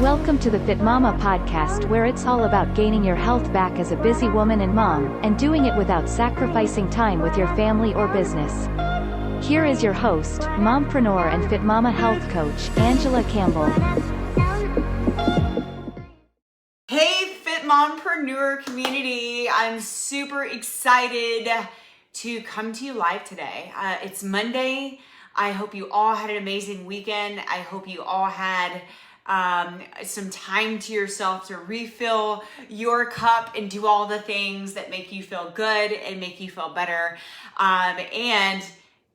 Welcome to the FITMAMA Podcast, where it's all about gaining your health back as a busy woman and mom, and doing it without sacrificing time with your family or business. Here is your host, mompreneur and FITMAMA health coach, Angela Campbell. Hey FITMAMpreneur community, I'm super excited to come to you live today. It's Monday. I hope you all had an amazing weekend. I hope you all had some time to yourself to refill your cup and do all the things that make you feel good and make you feel better. And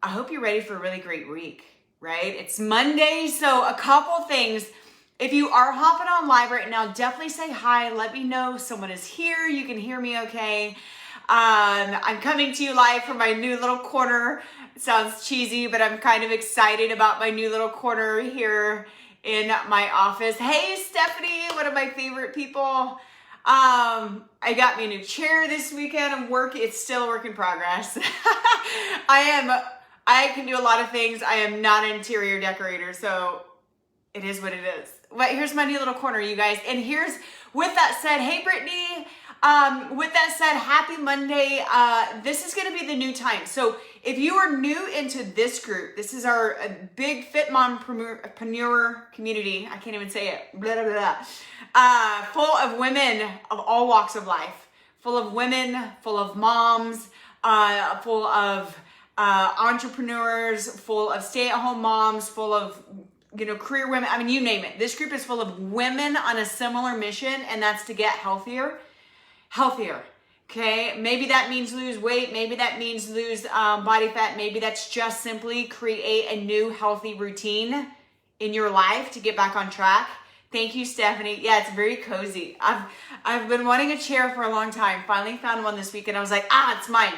I hope you're ready for a really great week, right? It's Monday, so a couple things. If you are hopping on live right now, definitely say hi. Let me know someone is here. You can hear me okay. I'm coming to you live from my new little corner. It sounds cheesy, but I'm kind of excited about my new little corner here in my office. Hey, Stephanie, one of my favorite people. I got me a new chair this weekend. It's still a work in progress. I can do a lot of things. I am not an interior decorator, so it is what it is. But here's my new little corner, you guys. And with that said, hey, Brittany. With that said, happy Monday. This is going to be the new time. So if you are new into this group, this is our big FITMAMpreneur community. I can't even say it. Blah, blah, blah. Full of women of all walks of life. Full of women, full of moms, full of entrepreneurs, full of stay-at-home moms, full of career women. I mean, you name it. This group is full of women on a similar mission, and that's to get healthier. Okay, maybe that means lose weight, maybe that means lose body fat, maybe that's just simply create a new healthy routine in your life to get back on track. Thank you, Stephanie. Yeah, it's very cozy. I've been wanting a chair for a long time. Finally found one this week and I was like, it's mine.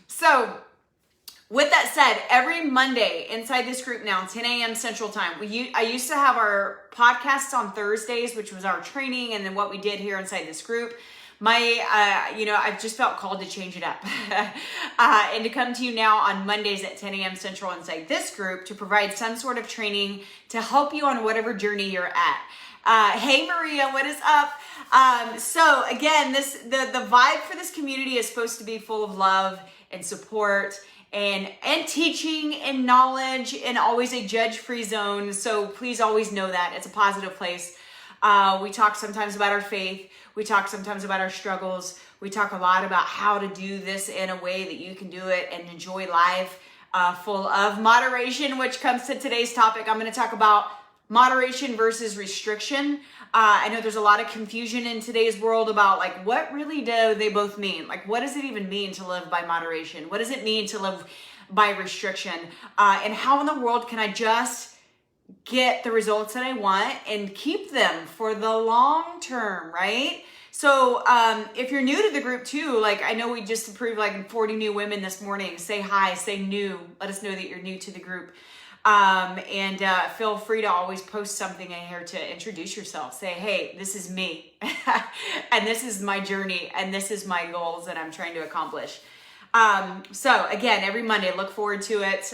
So with that said, every Monday inside this group now, 10 a.m. Central Time, I used to have our podcasts on Thursdays, which was our training and then what we did here inside this group. I've just felt called to change it up and to come to you now on Mondays at 10 a.m. Central inside this group to provide some sort of training to help you on whatever journey you're at. Hey, Maria, what is up? So again, the vibe for this community is supposed to be full of love and support and teaching and knowledge and always a judge-free zone. So please always know that it's a positive place. We talk sometimes about our faith. We talk sometimes about our struggles. We talk a lot about how to do this in a way that you can do it and enjoy life full of moderation, which comes to today's topic. I'm going to talk about moderation versus restriction. I know there's a lot of confusion in today's world about what really do they both mean? What does it even mean to live by moderation? What does it mean to live by restriction? And how in the world can I just get the results that I want and keep them for the long term, right? So if you're new to the group too, I know we just approved 40 new women this morning. Say hi, say new. Let us know that you're new to the group. And feel free to always post something in here to introduce yourself. Say, hey, this is me. And this is my journey. And this is my goals that I'm trying to accomplish. So again, every Monday, look forward to it.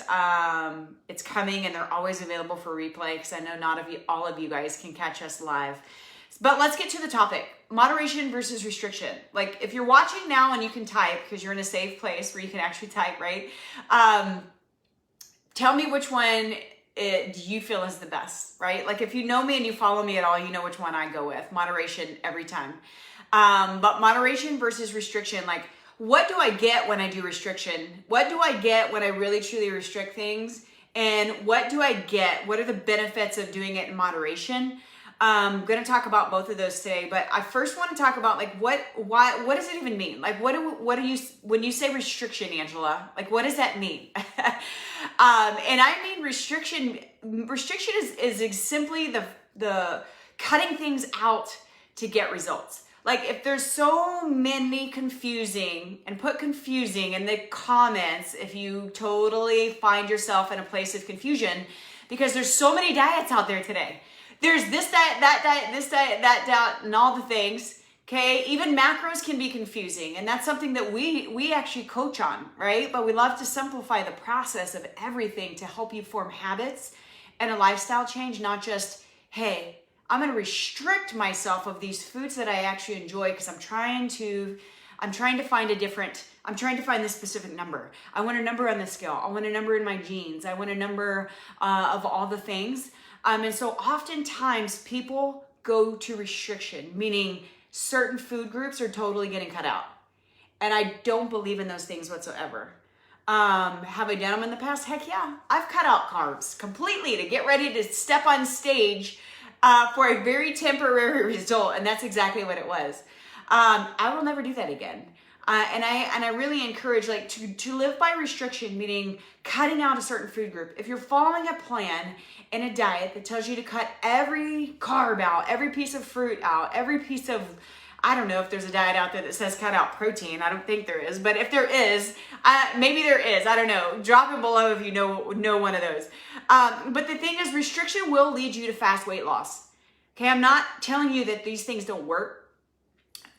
It's coming and they're always available for replay because I know all of you guys can catch us live. But let's get to the topic, moderation versus restriction. If you're watching now and you can type because you're in a safe place where you can actually type, right? Tell me which one do you feel is the best, right? If you know me and you follow me at all, you know which one I go with. Moderation every time. But moderation versus restriction, what do I get when I do restriction? What do I get when I really truly restrict things? And what do I get? What are the benefits of doing it in moderation? I'm going to talk about both of those today, but I first want to talk about what does it even mean? What do you, when you say restriction, Angela, what does that mean? And I mean, restriction is simply the cutting things out to get results. If there's so many confusing, and put confusing in the comments if you totally find yourself in a place of confusion, because there's so many diets out there today. There's this diet, that diet, this diet, that diet, and all the things, okay? Even macros can be confusing, and that's something that we actually coach on, right? But we love to simplify the process of everything to help you form habits and a lifestyle change, not just, hey, I'm going to restrict myself of these foods that I actually enjoy because I'm trying to find this specific number. I want a number on the scale. I want a number in my genes. I want a number of all the things. And so oftentimes people go to restriction, meaning certain food groups are totally getting cut out. And I don't believe in those things whatsoever. Have I done them in the past? Heck yeah. I've cut out carbs completely to get ready to step on stage for a very temporary result. And that's exactly what it was. I will never do that again. And I really encourage to live by restriction, meaning cutting out a certain food group. If you're following a plan and a diet that tells you to cut every carb out, every piece of fruit out, every piece of, I don't know if there's a diet out there that says cut out protein. I don't think there is, but if there is, maybe there is. I don't know. Drop it below if you know one of those. But the thing is, restriction will lead you to fast weight loss. Okay, I'm not telling you that these things don't work.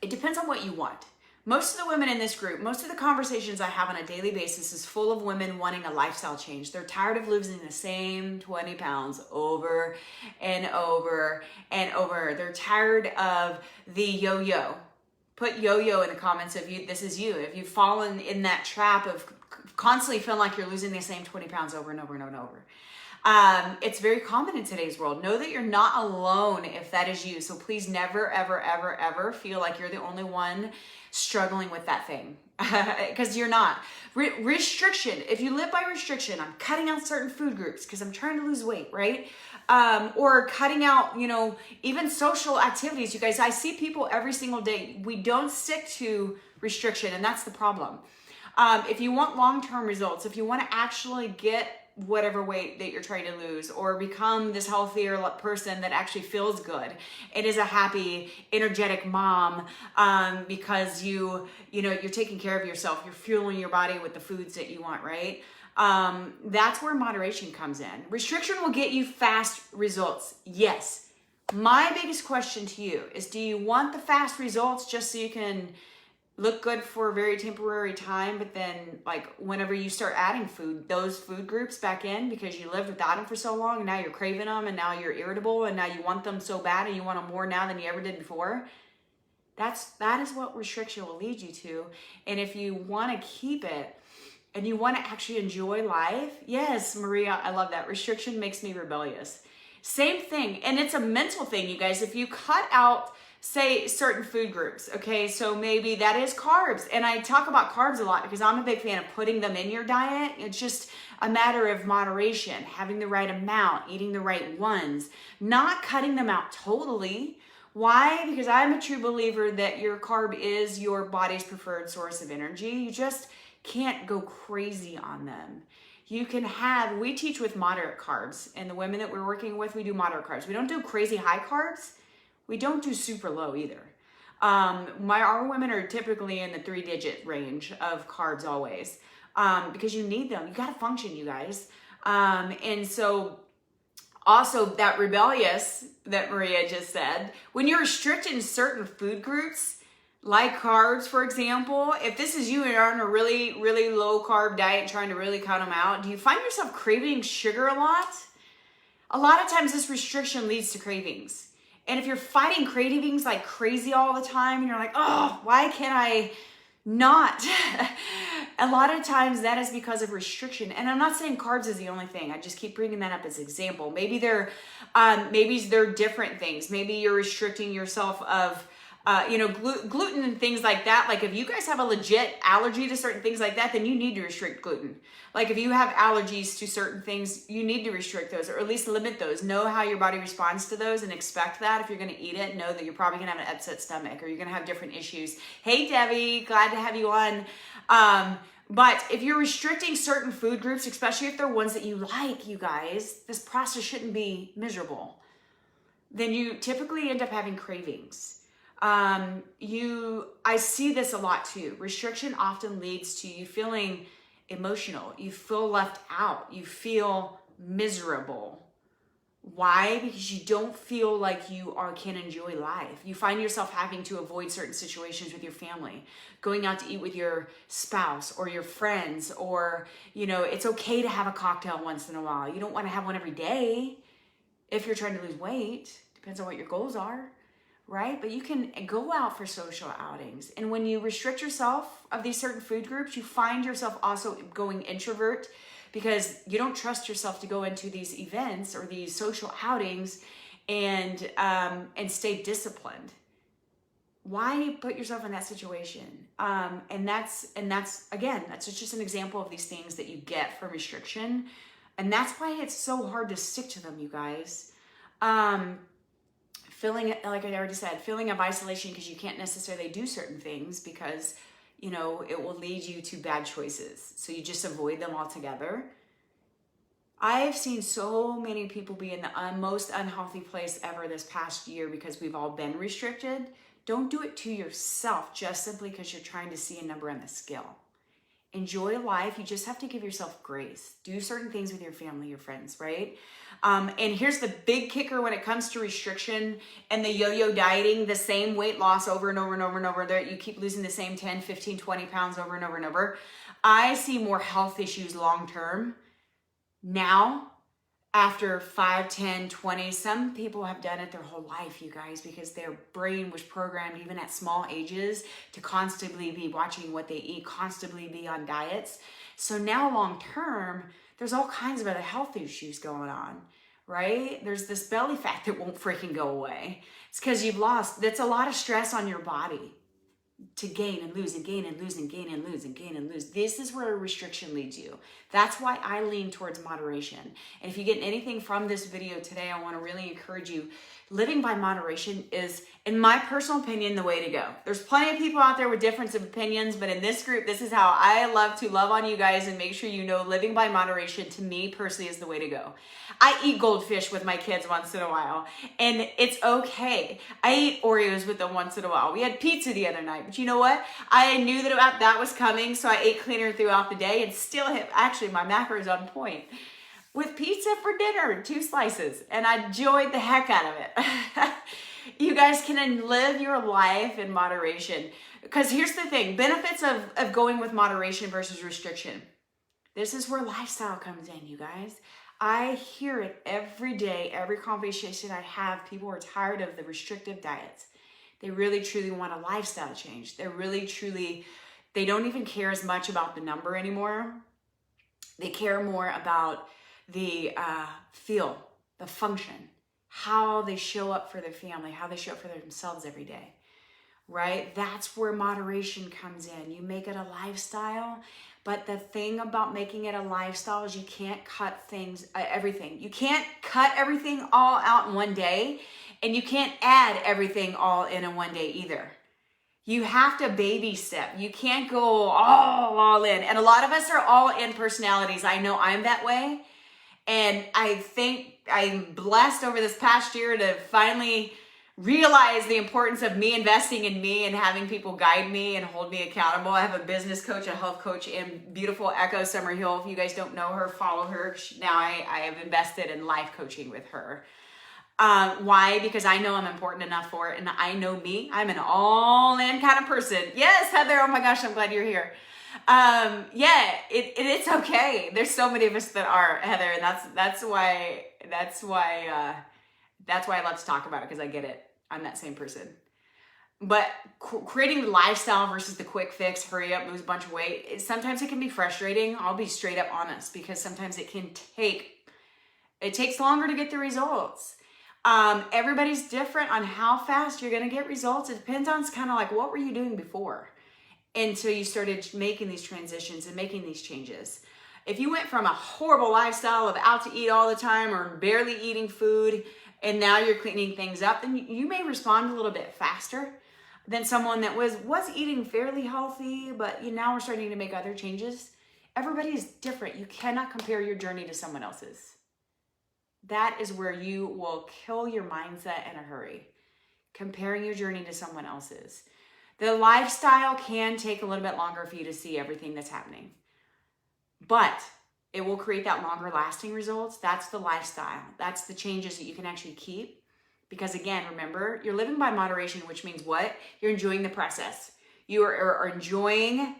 It depends on what you want. Most of the women in this group, most of the conversations I have on a daily basis is full of women wanting a lifestyle change. They're tired of losing the same 20 pounds over and over and over. They're tired of the yo-yo. Put yo-yo in the comments if this is you. If you've fallen in that trap of constantly feeling like you're losing the same 20 pounds over and over and over and over. It's very common in today's world. Know that you're not alone if that is you. So please never, ever, ever, ever feel like you're the only one struggling with that thing, because you're not. Restriction, if you live by restriction, I'm cutting out certain food groups because I'm trying to lose weight, right? Or cutting out, even social activities. You guys, I see people every single day. We don't stick to restriction, and that's the problem. If you want long-term results, if you want to actually get whatever weight that you're trying to lose or become this healthier person that actually feels good and is a happy, energetic mom, because you're taking care of yourself, you're fueling your body with the foods that you want, right? That's where moderation comes in. Restriction will get you fast results. Yes. My biggest question to you is, do you want the fast results just so you can look good for a very temporary time, but then whenever you start adding those food groups back in because you lived without them for so long and now you're craving them and now you're irritable and now you want them so bad and you want them more now than you ever did before? That is what restriction will lead you to. And if you want to keep it and you want to actually enjoy life, yes, Maria, I love that. Restriction makes me rebellious. Same thing. And it's a mental thing, you guys. If you cut out, say, certain food groups, okay, so maybe that is carbs. And I talk about carbs a lot because I'm a big fan of putting them in your diet. It's just a matter of moderation, having the right amount, eating the right ones, not cutting them out totally. Why? Because I'm a true believer that your carb is your body's preferred source of energy. You just can't go crazy on them. We teach with moderate carbs, and the women that we're working with, we do moderate carbs. We don't do crazy high carbs. We don't do super low either. Our women are typically in the 3-digit range of carbs always, because you need them. You got to function, you guys. And so also that rebellious that Maria just said, when you're restricting certain food groups, like carbs, for example, if this is you and you're on a really, really low carb diet trying to really cut them out, do you find yourself craving sugar a lot? A lot of times this restriction leads to cravings. And if you're fighting cravings like crazy all the time and you're like, oh, why can't I not? A lot of times that is because of restriction. And I'm not saying carbs is the only thing. I just keep bringing that up as an example. Maybe they're different things. Maybe you're restricting yourself of gluten and things like that. Like if you guys have a legit allergy to certain things like that, then you need to restrict gluten. Like if you have allergies to certain things, you need to restrict those or at least limit those. Know how your body responds to those and expect that. If you're going to eat it, know that you're probably going to have an upset stomach or you're going to have different issues. Hey, Debbie, glad to have you on. But if you're restricting certain food groups, especially if they're ones that you like, you guys, this process shouldn't be miserable. Then you typically end up having cravings. I see this a lot too. Restriction often leads to you feeling emotional. You feel left out. You feel miserable. Why? Because you don't feel like you can enjoy life. You find yourself having to avoid certain situations with your family, going out to eat with your spouse or your friends, or, it's okay to have a cocktail once in a while. You don't want to have one every day if you're trying to lose weight. Depends on what your goals are, right? But you can go out for social outings. And when you restrict yourself of these certain food groups, you find yourself also going introvert because you don't trust yourself to go into these events or these social outings and stay disciplined. Why put yourself in that situation? And that's again, that's just an example of these things that you get from restriction. And that's why it's so hard to stick to them, you guys. Feeling, like I already said, feeling of isolation because you can't necessarily do certain things because, you know, it will lead you to bad choices. So you just avoid them altogether. I've seen so many people be in the most unhealthy place ever this past year because we've all been restricted. Don't do it to yourself just simply because you're trying to see a number on the scale. Enjoy life. You just have to give yourself grace. Do certain things with your family, your friends, right? And here's the big kicker when it comes to restriction and the yo-yo dieting, the same weight loss over and over and over and over. There, you keep losing the same 10, 15, 20 pounds over and over and over. I see more health issues long-term now after 5, 10, 20, some people have done it their whole life, you guys, because their brain was programmed even at small ages to constantly be watching what they eat, constantly be on diets. So now long term, there's all kinds of other health issues going on, right? There's this belly fat that won't freaking go away. It's because you've lost. That's a lot of stress on your body to gain and lose and gain and lose and gain and lose and gain and lose. This is where restriction leads you. That's why I lean towards moderation. And if you get anything from this video today, I want to really encourage you. Living by moderation is, in my personal opinion, the way to go. There's plenty of people out there with different opinions, but in this group, this is how I love to love on you guys and make sure you know living by moderation to me personally is the way to go. I eat goldfish with my kids once in a while, and it's okay. I eat Oreos with them once in a while. We had pizza the other night, but you know what? I knew that was coming, so I ate cleaner throughout the day and still hit, actually my macro is on point. With pizza for dinner, 2 slices, and I enjoyed the heck out of it. You guys can live your life in moderation. Because here's the thing, benefits of going with moderation versus restriction. This is where lifestyle comes in, you guys. I hear it every day, every conversation I have. People are tired of the restrictive diets. They really, truly want a lifestyle change. They don't even care as much about the number anymore. They care more about the feel, the function, how they show up for their family, how they show up for themselves every day, right? That's where moderation comes in. You make it a lifestyle, but the thing about making it a lifestyle is you can't cut everything. You can't cut everything all out in one day, and you can't add everything all in one day either. You have to baby step. You can't go all in. And a lot of us are all in personalities. I know I'm that way. And I think I'm blessed over this past year to finally realize the importance of me investing in me and having people guide me and hold me accountable. I have a business coach, a health coach in beautiful Echo Summerhill. If you guys don't know her, follow her. Now I have invested in life coaching with her. Why? Because I know I'm important enough for it. And I know me. I'm an all-in kind of person. Yes, Heather. Oh my gosh, I'm glad you're here. It's okay. There's so many of us that are, Heather, and that's why I love to talk about it, because I get it. I'm that same person. But creating the lifestyle versus the quick fix, hurry up, lose a bunch of weight, sometimes it can be frustrating. I'll be straight up honest, because sometimes it takes longer to get the results. Everybody's different on how fast you're going to get results. It depends on kind of like, what were you doing before? Until you started making these transitions and making these changes. If you went from a horrible lifestyle of out to eat all the time or barely eating food, and now you're cleaning things up, then you may respond a little bit faster than someone that was eating fairly healthy, but now we're starting to make other changes. Everybody is different. You cannot compare your journey to someone else's. That is where you will kill your mindset in a hurry, comparing your journey to someone else's. The lifestyle can take a little bit longer for you to see everything that's happening, but it will create that longer lasting results. That's the lifestyle. That's the changes that you can actually keep. Because again, remember, you're living by moderation, which means what? You're enjoying the process. You are enjoying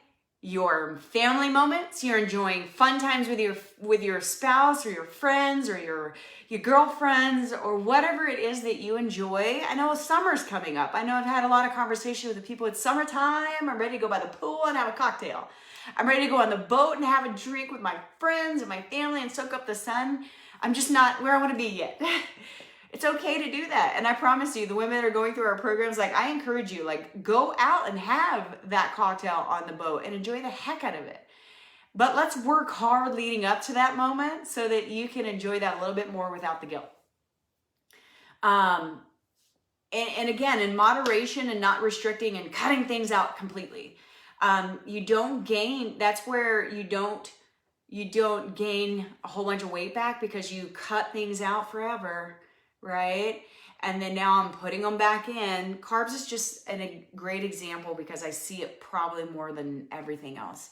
your family moments, you're enjoying fun times with your spouse or your friends or your girlfriends or whatever it is that you enjoy. I know summer's coming up. I know I've had a lot of conversation with the people. It's summertime. I'm ready to go by the pool and have a cocktail. I'm ready to go on the boat and have a drink with my friends and my family and soak up the sun. I'm just not where I want to be yet. It's okay to do that. And I promise you, the women that are going through our programs, like, I encourage you, like, go out and have that cocktail on the boat and enjoy the heck out of it. But let's work hard leading up to that moment so that you can enjoy that a little bit more without the guilt. And again, in moderation and not restricting and cutting things out completely. You don't gain, that's where you don't gain a whole bunch of weight back because you cut things out forever, right? And then now I'm putting them back in. Carbs is just a great example because I see it probably more than everything else.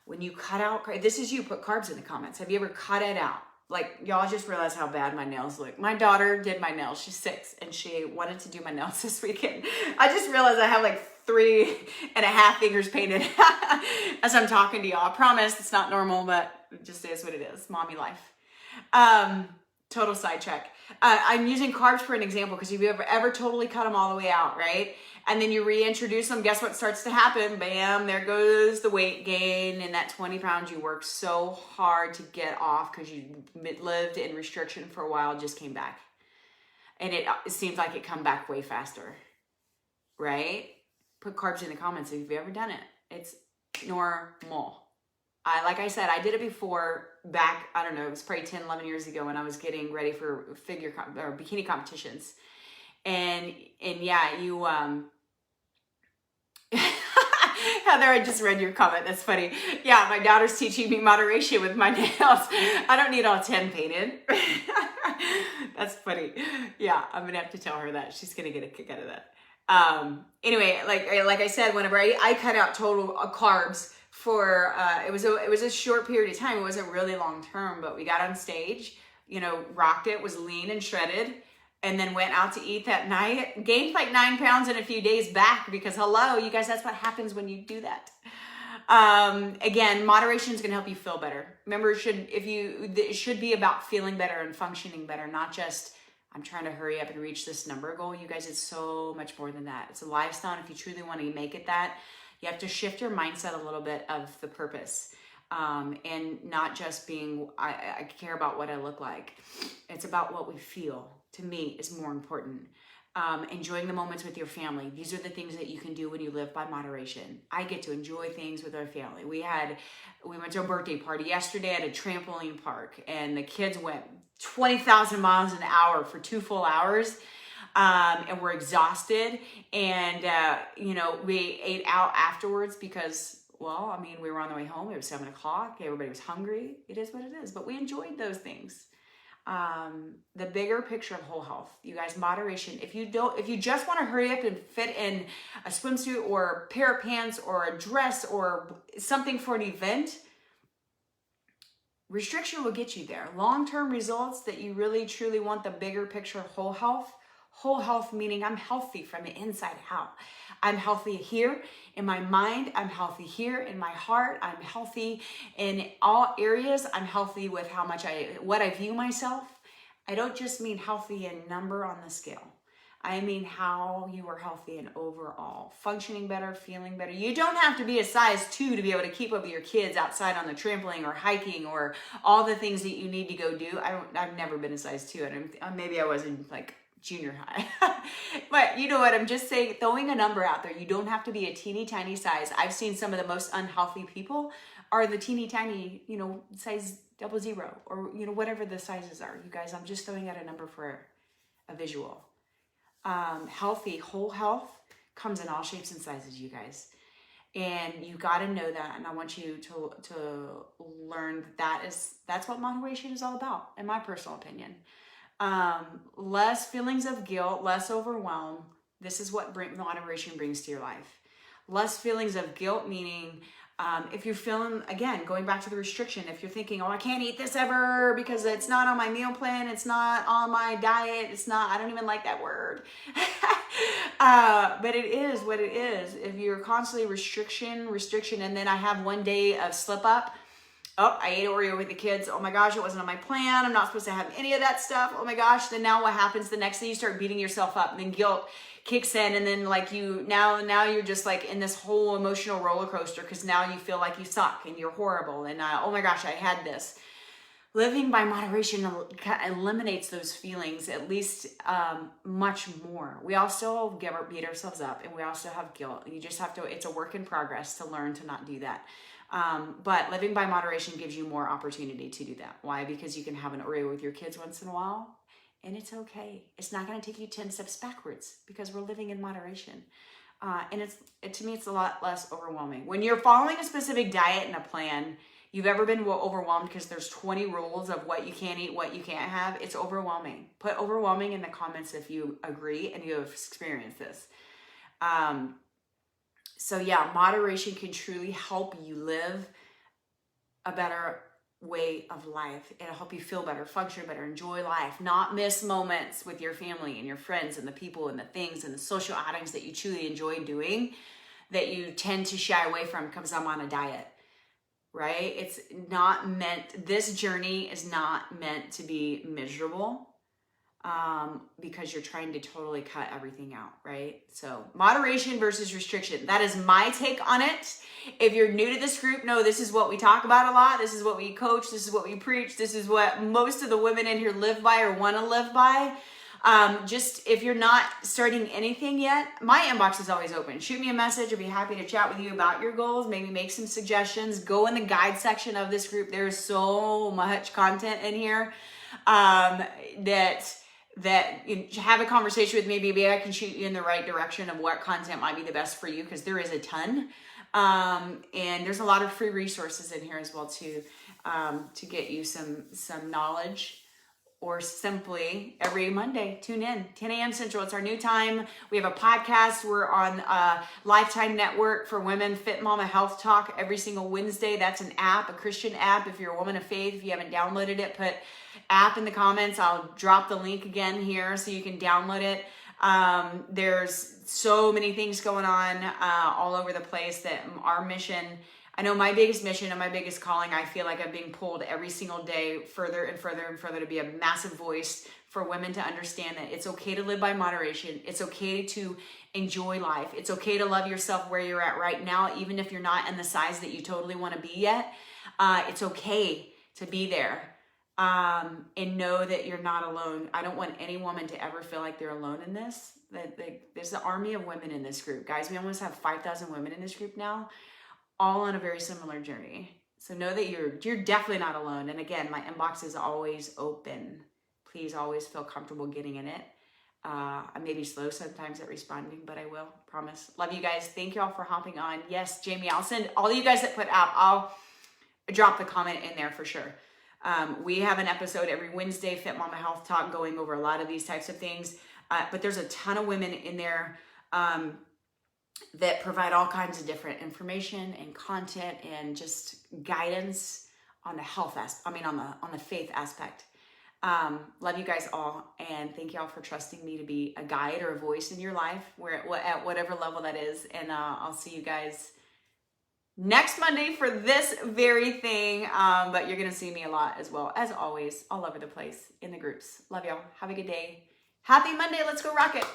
When you cut out, this is you, put carbs in the comments. Have you ever cut it out? Like, y'all just realize how bad my nails look. My daughter did my nails. She's 6 and she wanted to do my nails this weekend. I just realized I have like 3.5 fingers painted as I'm talking to y'all. I promise it's not normal, but it just is what it is. Mommy life. Total sidetrack. I'm using carbs for an example because if you ever totally cut them all the way out, right? And then you reintroduce them, guess what starts to happen? Bam, there goes the weight gain and that 20 pounds you worked so hard to get off because you lived in restriction for a while just came back. And it seems like it come back way faster, right? Put carbs in the comments if you've ever done it. It's normal. Like I said, I did it before back, I don't know, it was probably 10, 11 years ago when I was getting ready for bikini competitions. And yeah, you, Heather, I just read your comment. That's funny. Yeah, my daughter's teaching me moderation with my nails. I don't need all 10 painted. That's funny. Yeah, I'm going to have to tell her that. She's going to get a kick out of that. Anyway, like I said, whenever I cut out total carbs for, it was a short period of time. It wasn't really long term, but we got on stage, rocked it, was lean and shredded, and then went out to eat that night. Gained like 9 pounds in a few days back because hello, you guys, that's what happens when you do that. Again, moderation is going to help you feel better. Remember, it should be about feeling better and functioning better, not just I'm trying to hurry up and reach this number goal. You guys, it's so much more than that. It's a lifestyle. If you truly want to make it that, you have to shift your mindset a little bit of the purpose. And not just being, I care about what I look like. It's about what we feel. To me, is more important. Enjoying the moments with your family. These are the things that you can do when you live by moderation. I get to enjoy things with our family. We went to a birthday party yesterday at a trampoline park, and the kids went 20,000 miles an hour for 2 full hours. And we're exhausted. And, we ate out afterwards because, well, I mean, we were on the way home. It was 7 o'clock. Everybody was hungry. It is what it is. But we enjoyed those things. The bigger picture of whole health, you guys, moderation. If you just want to hurry up and fit in a swimsuit or a pair of pants or a dress or something for an event, restriction will get you there. Long-term results that you really truly want, the bigger picture of whole health meaning I'm healthy from the inside out. I'm healthy here in my mind. I'm healthy here in my heart. I'm healthy in all areas. I'm healthy with what I view myself. I don't just mean healthy in number on the scale. I mean how you are healthy and overall functioning better, feeling better. You don't have to be a size 2 to be able to keep up with your kids outside on the trampoline or hiking or all the things that you need to go do. I've never been a size 2, and maybe I was in like junior high. But you know what? I'm just saying, throwing a number out there. You don't have to be a teeny tiny size. I've seen some of the most unhealthy people are the teeny tiny, size 00 or, whatever the sizes are. You guys, I'm just throwing out a number for a visual. Healthy, whole health comes in all shapes and sizes, you guys. And you got to know that. And I want you to learn that's what moderation is all about, in my personal opinion. Less feelings of guilt, less overwhelm. This is what moderation brings to your life. Less feelings of guilt, meaning if you're feeling, again, going back to the restriction, if you're thinking, I can't eat this ever because it's not on my meal plan, it's not on my diet, I don't even like that word. But it is what it is. If you're constantly restriction, and then I have one day of slip up. Oh, I ate Oreo with the kids. Oh my gosh, it wasn't on my plan. I'm not supposed to have any of that stuff. Oh my gosh. Then now what happens? The next day you start beating yourself up, and then guilt kicks in, and then like now you're just like in this whole emotional roller coaster because now you feel like you suck and you're horrible. And oh my gosh, I had this. Living by moderation eliminates those feelings at least much more. We all still beat ourselves up, and we all still have guilt. You just have to, it's a work in progress to learn to not do that. But living by moderation gives you more opportunity to do that. Why? Because you can have an Oreo with your kids once in a while, and it's okay. It's not going to take you 10 steps backwards because we're living in moderation. And to me, it's a lot less overwhelming. When you're following a specific diet and a plan, you've ever been overwhelmed because there's 20 rules of what you can't eat, what you can't have, it's overwhelming. Put overwhelming in the comments if you agree and you have experienced this. So yeah, moderation can truly help you live a better way of life. It'll help you feel better, function better, enjoy life, not miss moments with your family and your friends and the people and the things and the social outings that you truly enjoy doing that you tend to shy away from because I'm on a diet. Right? It's not meant, this journey is not meant to be miserable because you're trying to totally cut everything out, right? So moderation versus restriction. That is my take on it. If you're new to this group, no, this is what we talk about a lot. This is what we coach. This is what we preach. This is what most of the women in here live by or want to live by. Just if you're not starting anything yet, my inbox is always open. Shoot me a message. I'd be happy to chat with you about your goals, maybe make some suggestions. Go in the guide section of this group. There's so much content in here that you have a conversation with me. Maybe I can shoot you in the right direction of what content might be the best for you, because there is a ton. And there's a lot of free resources in here as well too, to get you some knowledge. Or simply every Monday, tune in, 10 a.m. Central. It's our new time. We have a podcast. We're on Lifetime Network for Women, FITMAMA Health Talk every single Wednesday. That's an app, a Christian app. If you're a woman of faith, if you haven't downloaded it, put app in the comments. I'll drop the link again here so you can download it. There's so many things going on all over the place that our mission, I know my biggest mission and my biggest calling, I feel like I'm being pulled every single day further and further and further to be a massive voice for women to understand that it's okay to live by moderation. It's okay to enjoy life. It's okay to love yourself where you're at right now, even if you're not in the size that you totally want to be yet. It's okay to be there and know that you're not alone. I don't want any woman to ever feel like they're alone in this. There's an army of women in this group. Guys, we almost have 5,000 women in this group now, all on a very similar journey. So know that you're definitely not alone. And again, my inbox is always open. Please always feel comfortable getting in it. I may be slow sometimes at responding, but I will, promise. Love you guys. Thank you all for hopping on. Yes, Jamie, I'll send all you guys that put out, I'll drop the comment in there for sure. We have an episode every Wednesday, FITMAMA Health Talk, going over a lot of these types of things. But there's a ton of women in there that provide all kinds of different information and content and just guidance on the health on the faith aspect. Love you guys all, and thank you all for trusting me to be a guide or a voice in your life, at whatever level that is. And I'll see you guys next Monday for this very thing. But you're gonna see me a lot as well, as always, all over the place in the groups. Love y'all. Have a good day. Happy Monday. Let's go rock it.